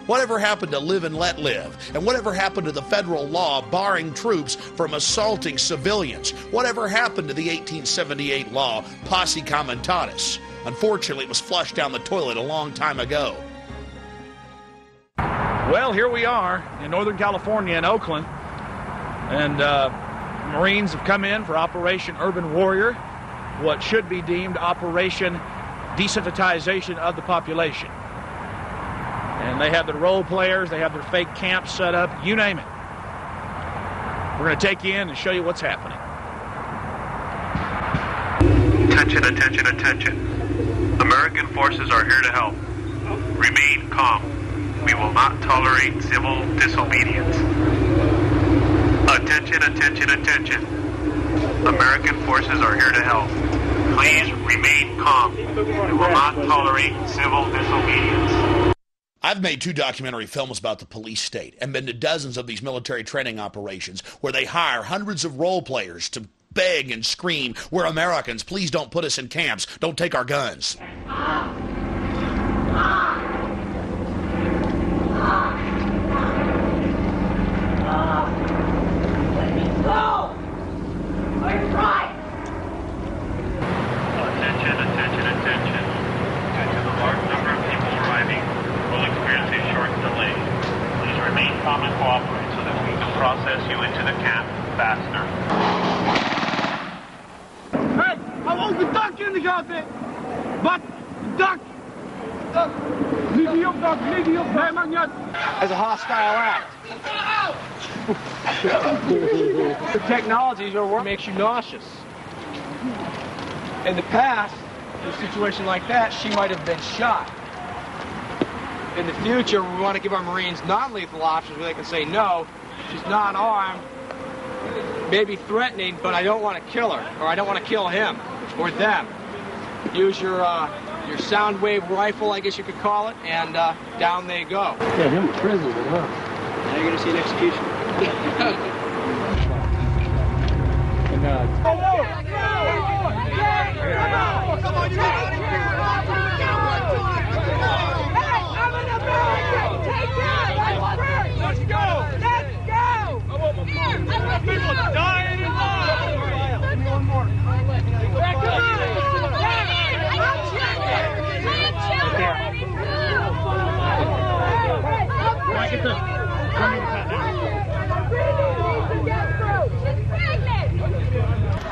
Whatever happened to live and let live? And whatever happened to the federal law barring troops from assaulting civilians? Whatever happened to the 1878 law, Posse Comitatus? Unfortunately, it was flushed down the toilet a long time ago. Well, here we are in Northern California in Oakland, and Marines have come in for Operation Urban Warrior, what should be deemed Operation Desensitization of the Population. And they have their role players, they have their fake camps set up, you name it. We're going to take you in and show you what's happening. Attention, attention, attention. American forces are here to help. Remain calm. We will not tolerate civil disobedience. Attention, attention, attention. American forces are here to help. Please remain calm. We will not tolerate civil disobedience. I've made 2 documentary films about the police state and been to dozens of these military training operations where they hire hundreds of role players to beg and scream, "We're Americans, please don't put us in camps, don't take our guns." Attention, attention, attention. Due to the large number of people arriving, we'll experience a short delay. Please remain calm and cooperate so that we can process you into the camp faster. Hey, I won't gedacht in de gaten. Wat? Dak? Niet die op, dak, niet die op. Nee, maakt niet uit. As a hostile act. The technologies are what makes you nauseous. In the past, in a situation like that, she might have been shot. In the future, we want to give our Marines non-lethal options where they can say, no, she's not armed, maybe threatening, but I don't want to kill her, or I don't want to kill him, or them. Use your sound wave rifle, I guess you could call it, and down they go. Yeah, him in prison, huh? Now you're going to see an execution. Come on, you Let's go! Let's go! People dying in line! One more. Back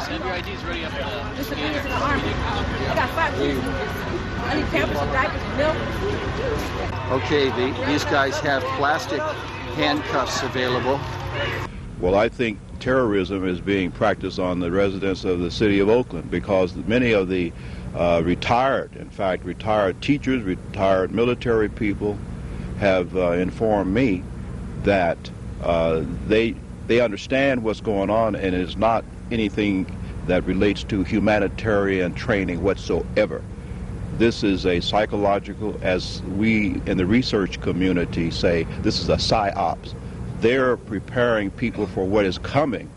Send your IDs ready up the This is the army. I got 5 kids. I need pampers and diapers and milk. Okay, these guys have plastic handcuffs available. Well, I think terrorism is being practiced on the residents of the city of Oakland because many of the retired teachers, retired military people have informed me that they understand what's going on, and it is not anything that relates to humanitarian training whatsoever. This is a psychological, as we in the research community say, this is a psyops. They're preparing people for what is coming,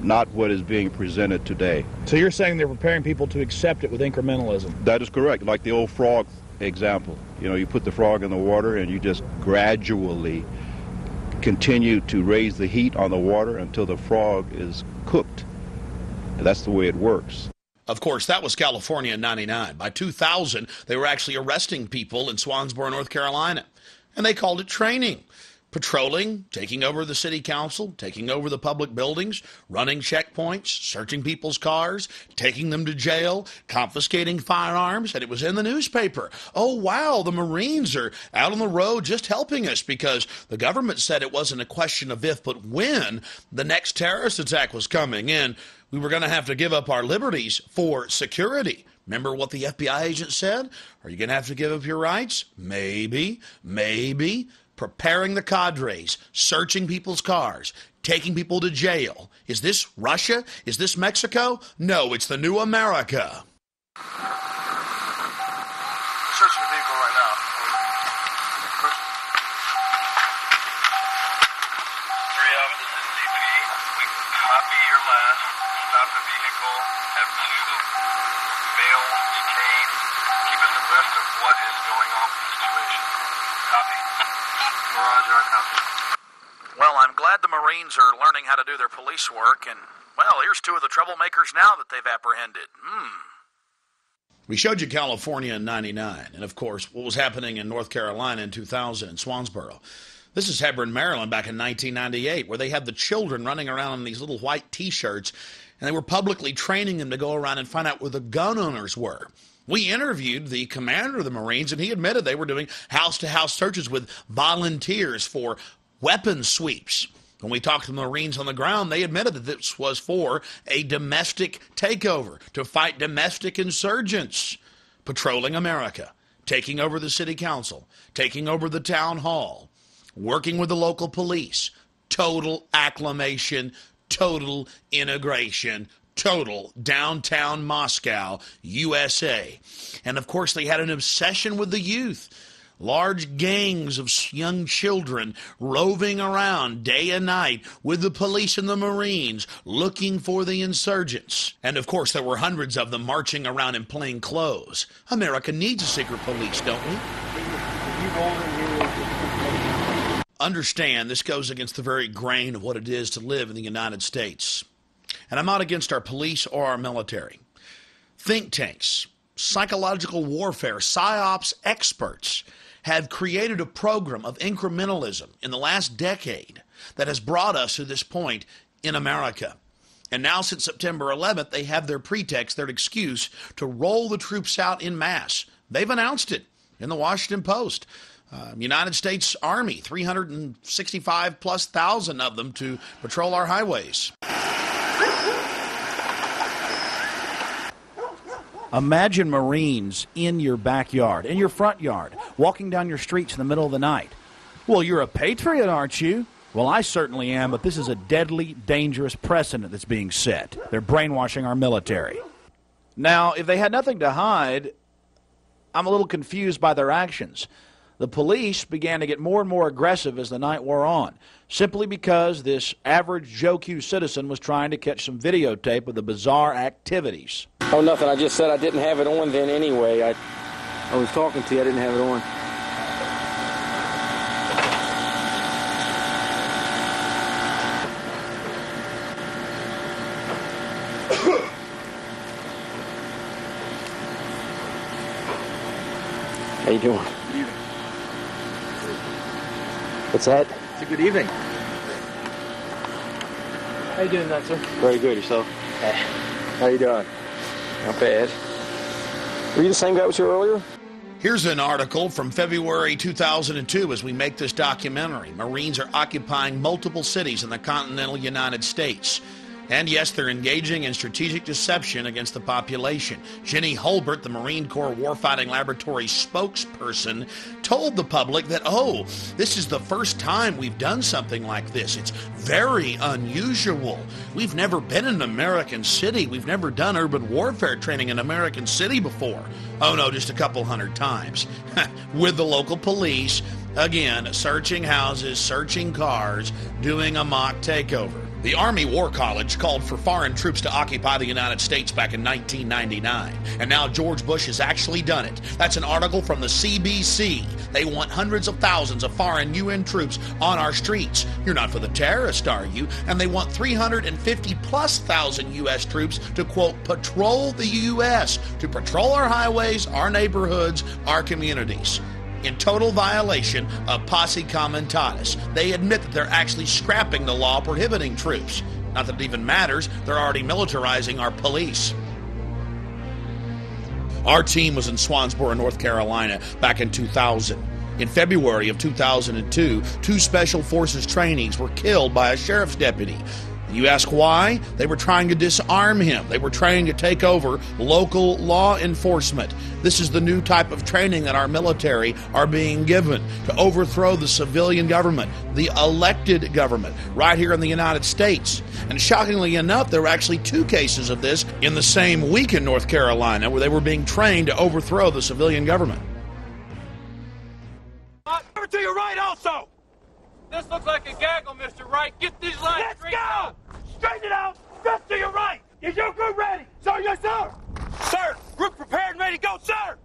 not what is being presented today. So you're saying they're preparing people to accept it with incrementalism? That is correct, like the old frog example. You know, you put the frog in the water and you just gradually continue to raise the heat on the water until the frog is cooked. And that's the way it works. Of course, that was California in '99. By 2000, they were actually arresting people in Swansboro, North Carolina. And they called it training. Patrolling, taking over the city council, taking over the public buildings, running checkpoints, searching people's cars, taking them to jail, confiscating firearms, and it was in the newspaper. Oh, wow, the Marines are out on the road just helping us because the government said it wasn't a question of if, but when the next terrorist attack was coming in. We were going to have to give up our liberties for security. Remember what the FBI agent said? Are you going to have to give up your rights? Maybe, maybe. Preparing the cadres, searching people's cars, taking people to jail. Is this Russia? Is this Mexico? No, it's the new America. Searching the vehicle right now. 3 of this is CP. We copy your last. Stop the vehicle. Have 2 males detained. Keep us abreast of what is going on with the situation. Copy. Roger, I copy. Well, I'm glad the Marines are learning how to do their police work, and, well, here's two of the troublemakers now that they've apprehended. We showed you California in 99, and of course, what was happening in North Carolina in 2000 in Swansboro. This is Hebron, Maryland, back in 1998, where they had the children running around in these little white T-shirts, and they were publicly training them to go around and find out where the gun owners were. We interviewed the commander of the Marines, and he admitted they were doing house-to-house searches with volunteers for weapons sweeps. When we talked to the Marines on the ground, they admitted that this was for a domestic takeover, to fight domestic insurgents, patrolling America, taking over the city council, taking over the town hall, working with the local police, total acclimation, total integration, total downtown Moscow, USA. And of course, they had an obsession with the youth. Large gangs of young children roving around day and night with the police and the Marines looking for the insurgents. And of course, there were hundreds of them marching around in plain clothes. America needs a secret police, don't we? Understand, this goes against the very grain of what it is to live in the United States. And I'm not against our police or our military. Think tanks, psychological warfare, psyops experts have created a program of incrementalism in the last decade that has brought us to this point in America. And now since September 11th, they have their pretext, their excuse to roll the troops out en masse. They've announced it in the Washington Post. United States Army, 365 plus thousand of them to patrol our highways. Imagine Marines in your backyard, in your front yard, walking down your streets in the middle of the night. Well, you're a patriot, aren't you? Well, I certainly am, but this is a deadly, dangerous precedent that's being set. They're brainwashing our military. Now, if they had nothing to hide, I'm a little confused by their actions. The police began to get more and more aggressive as the night wore on, simply because this average Joe Q citizen was trying to catch some videotape of the bizarre activities. Oh, nothing. I just said I didn't have it on then anyway. I was talking to you. I didn't have it on. How you doing? Good evening. What's that? It's a good evening. How you doing, that, sir? Very good. Yourself? How you doing? Not bad. Were you the same guy that was here earlier? Here's an article from February 2002 as we make this documentary. Marines are occupying multiple cities in the continental United States. And yes, they're engaging in strategic deception against the population. Jenny Holbert, the Marine Corps Warfighting Laboratory spokesperson, told the public that, oh, this is the first time we've done something like this. It's very unusual. We've never been in an American city. We've never done urban warfare training in an American city before. Oh, no, just a couple hundred times. With the local police, again, searching houses, searching cars, doing a mock takeover. The Army War College called for foreign troops to occupy the United States back in 1999, and now George Bush has actually done it. That's an article from the CBC. They want hundreds of thousands of foreign UN troops on our streets. You're not for the terrorists, are you? And they want 350+ thousand U.S. troops to, quote, patrol the U.S., to patrol our highways, our neighborhoods, our communities. In total violation of posse comitatus. They admit that they're actually scrapping the law prohibiting troops. Not that it even matters, they're already militarizing our police. Our team was in Swansboro, North Carolina back in 2000. In February of 2002, 2 Special Forces trainees were killed by a sheriff's deputy. You ask why? They were trying to disarm him. They were trying to take over local law enforcement. This is the new type of training that our military are being given to overthrow the civilian government, the elected government, right here in the United States. And shockingly enough, there were actually 2 cases of this in the same week in North Carolina where they were being trained to overthrow the civilian government. Over to your right also! This looks like a gaggle, Mr. Wright. Get these lines straight out! Straighten it out! Just to your right! Is your group ready? Sir, yes, sir! Sir, group prepared and ready to go, sir!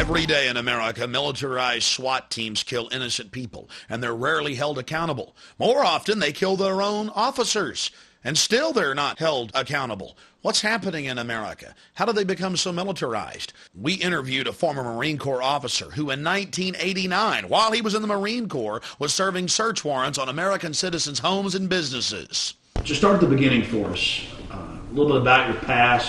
Every day in America, militarized SWAT teams kill innocent people, and they're rarely held accountable. More often, they kill their own officers, and still they're not held accountable. What's happening in America? How did they become so militarized? We interviewed a former Marine Corps officer who in 1989, while he was in the Marine Corps, was serving search warrants on American citizens' homes and businesses. Just start at the beginning for us. A little bit about your past.